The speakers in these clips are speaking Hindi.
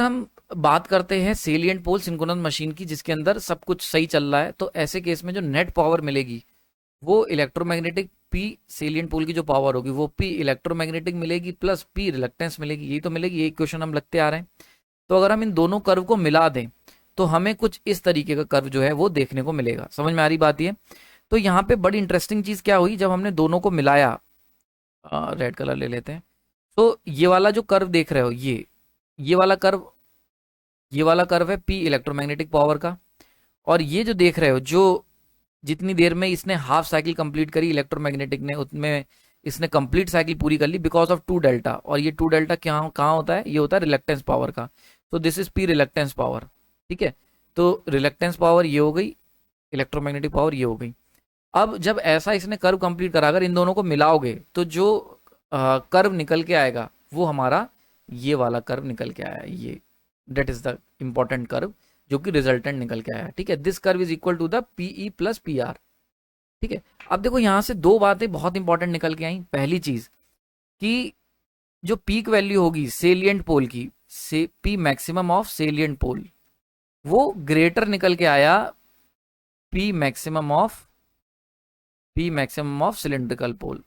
हम बात करते हैं सेलिएंट पोल सिंक्रोनस मशीन की जिसके अंदर सब कुछ सही चल रहा है, तो ऐसे केस में जो नेट पावर मिलेगी वो इलेक्ट्रोमैग्नेटिक पी सेलिएंट पोल की जो पावर होगी वो पी इलेक्ट्रोमैग्नेटिक मिलेगी प्लस पी रिलक्टेंस मिलेगी, यही तो मिलेगी। यही क्वेश्चन हम लगते आ रहे हैं। तो अगर हम इन दोनों कर्व को मिला दें तो हमें कुछ इस तरीके का कर्व जो है वो देखने को मिलेगा। समझ में आ रही बात ये? तो यहाँ पे बड़ी इंटरेस्टिंग चीज क्या हुई, जब हमने दोनों को मिलाया, रेड कलर ले लेते हैं, तो ये वाला जो कर्व देख रहे हो, ये वाला कर्व, ये वाला कर्व है पी इलेक्ट्रोमैग्नेटिक पावर का। और ये जो देख रहे हो, जो जितनी देर में इसने हाफ साइकिल कंप्लीट करी इलेक्ट्रोमैग्नेटिक ने, उतने इसने कंप्लीट साइकिल पूरी कर ली बिकॉज ऑफ टू डेल्टा। और ये टू डेल्टा क्या कहाँ होता है, ये होता है रिलक्टेंस पावर का। तो this is P reluctance power. ठीक है, तो रिलक्टेंस पावर ये हो गई, इलेक्ट्रोमैग्नेटिक पावर ये हो गई। अब जब ऐसा इसने कर्व कंप्लीट करा, अगर इन दोनों को मिलाओगे तो जो कर्व निकल के आएगा वो हमारा ये वाला कर्व निकल के आया, ये that is the important curve जो कि रिजल्टेंट निकल के आया। ठीक है, this curve is equal to the PE plus P R. ठीक है, अब देखो यहां से दो बातें बहुत इंपॉर्टेंट निकल के आई। पहली चीज कि जो पीक वैल्यू होगी सेलिएंट पोल की, से पी मैक्सिमम ऑफ सेलिएंट पोल, वो ग्रेटर निकल के आया पी मैक्सिमम ऑफ सिलेंड्रिकल पोल।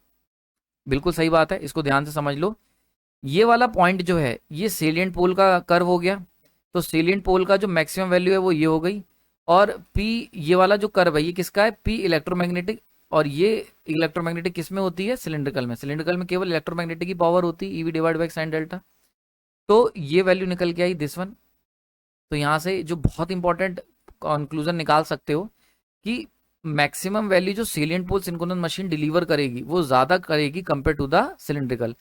बिल्कुल सही बात है, इसको ध्यान से समझ लो। ये वाला पॉइंट जो है ये सेलिएंट पोल का कर्व हो गया, तो सेलिएंट पोल का जो मैक्सिमम वैल्यू है वो ये हो गई। और पी, ये वाला जो कर्व है ये किसका है, पी इलेक्ट्रोमैग्नेटिक। और ये इलेक्ट्रोमैग्नेटिक किस में होती है, सिलिंड्रिकल में। सिलिंड्रिकल में केवल इलेक्ट्रोमैग्नेटिक की पावर होती है, EV divide by sine delta. तो ये वैल्यू निकल के आई दिस वन। तो यहाँ से जो बहुत इंपॉर्टेंट कंक्लूजन निकाल सकते हो कि मैक्सिमम वैल्यू जो salient pole synchronous machine deliver करेगी वो ज्यादा करेगी कंपेयर टू द सिलिंड्रिकल।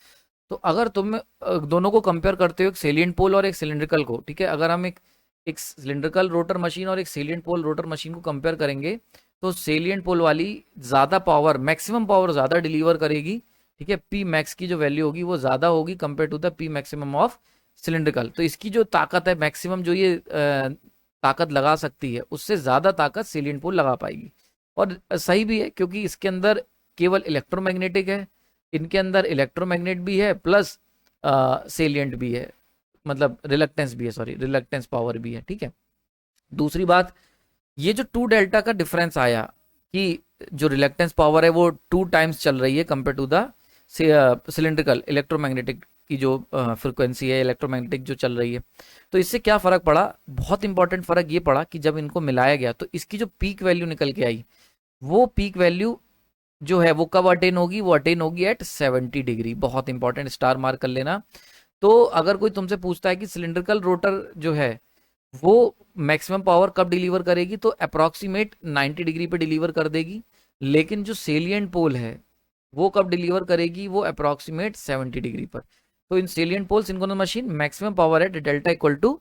तो अगर तुम दोनों को कंपेयर करते हो, एक सेलिएंट पोल और एक सिलिंड्रिकल को, ठीक है, अगर हम एक सिलिंड्रिकल रोटर मशीन और एक सेलिएंट पोल रोटर मशीन को कंपेयर करेंगे तो सेलिएंट पोल वाली ज्यादा पावर, मैक्सिमम पावर ज्यादा डिलीवर करेगी। ठीक है, पी मैक्स की जो वैल्यू होगी वो ज्यादा होगी compare to the P maximum of cylindrical. तो इसकी जो ताकत है मैक्सिमम, जो ये ताकत लगा सकती है, उससे ज्यादा ताकत सेलिएंट पोल लगा पाएगी। और सही भी है क्योंकि इसके अंदर केवल इलेक्ट्रोमैग्नेटिक है, इनके अंदर इलेक्ट्रोमैग्नेट भी है प्लस सेलिएंट भी है, मतलब रिलक्टेंस भी है, सॉरी रिलक्टेंस पावर भी है। ठीक है, दूसरी बात, ये जो टू डेल्टा का डिफरेंस आया कि जो रिलक्टेंस पावर है वो 2 टाइम्स चल रही है compare to the cylindrical electromagnetic की जो फ्रिक्वेंसी है, इलेक्ट्रोमैग्नेटिक जो चल रही है। तो इससे क्या फर्क पड़ा, बहुत इंपॉर्टेंट फर्क ये पड़ा कि जब इनको मिलाया गया तो इसकी जो पीक वैल्यू निकल के आई, वो पीक वैल्यू जो है वो कब अटेन होगी, वो अटेन होगी एट 70 डिग्री। बहुत इंपॉर्टेंट, स्टार मार्क कर लेना। तो अगर कोई तुमसे पूछता है कि सिलिंड्रिकल रोटर जो है वो मैक्सिमम पावर कब डिलीवर करेगी, तो अप्रोक्सीमेट 90 डिग्री पे डिलीवर कर देगी। लेकिन जो सेलिएंट पोल है वो कब डिलीवर करेगी, वो अप्रोक्सीमेट 70 डिग्री पर। तो in salient pole synchronous machine maximum power at delta equal to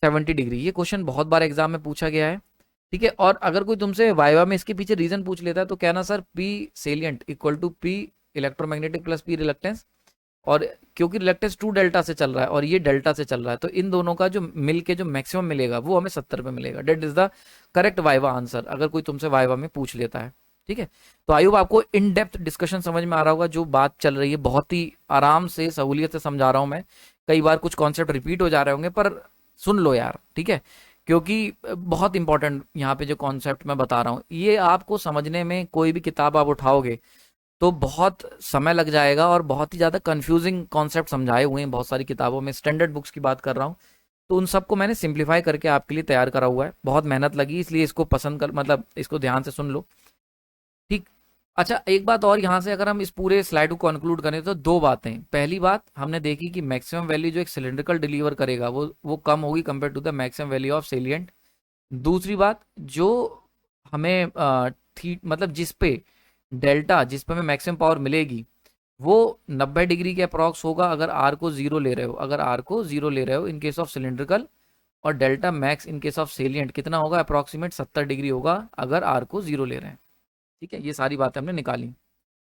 70 degree. ये क्वेश्चन बहुत बार एग्जाम में पूछा गया है। ठीक है, और अगर कोई तुमसे वाइवा में इसके पीछे रीजन पूछ लेता है तो कहना sir P salient equal to P electromagnetic plus P reluctance. और क्योंकि रिलक्टेंस 2 डेल्टा से चल रहा है और ये डेल्टा से चल रहा है, तो इन दोनों का जो मिल के जो मैक्सिमम मिलेगा वो हमें 70 पे मिलेगा। That is the correct viva answer, अगर कोई तुमसे वाइवा में पूछ लेता है। ठीक है, तो आई होप आपको इन डेप्थ डिस्कशन समझ में आ रहा होगा। जो बात चल रही है बहुत ही आराम से, सहूलियत से समझा रहा हूं मैं। कई बार कुछ कॉन्सेप्ट रिपीट हो जा रहे होंगे पर सुन लो यार, ठीक है, क्योंकि बहुत इंपॉर्टेंट यहाँ पे जो कॉन्सेप्ट मैं बता रहा हूँ ये आपको समझने में, कोई भी किताब आप उठाओगे तो बहुत समय लग जाएगा और बहुत ही ज़्यादा कंफ्यूजिंग कॉन्सेप्ट समझाए हुए हैं बहुत सारी किताबों में। स्टैंडर्ड बुक्स की बात कर रहा हूँ, तो उन सबको मैंने सिंप्लीफाई करके आपके लिए तैयार करा हुआ है। बहुत मेहनत लगी, इसलिए इसको पसंद कर, मतलब इसको ध्यान से सुन लो। ठीक, अच्छा एक बात और, यहाँ से अगर हम इस पूरे स्लाइड को कंक्लूड करें तो दो बातें। पहली बात हमने देखी कि मैक्सिमम वैल्यू जो एक सिलिंड्रिकल डिलीवर करेगा वो कम होगी compare to the maximum value of salient. दूसरी बात, जो हमें थी मतलब जिस पे डेल्टा, जिस पे हमें मैक्सिमम पावर मिलेगी वो 90 डिग्री के अप्रॉक्स होगा अगर आर को जीरो ले रहे हो, अगर आर को जीरो ले रहे हो इन केस ऑफ सिलिंड्रिकल। और delta max in case of salient कितना होगा, अप्रॉक्सीमेट 70 डिग्री होगा अगर आर को जीरो ले रहे हैं। ठीक है, ये सारी बातें हमने निकाली।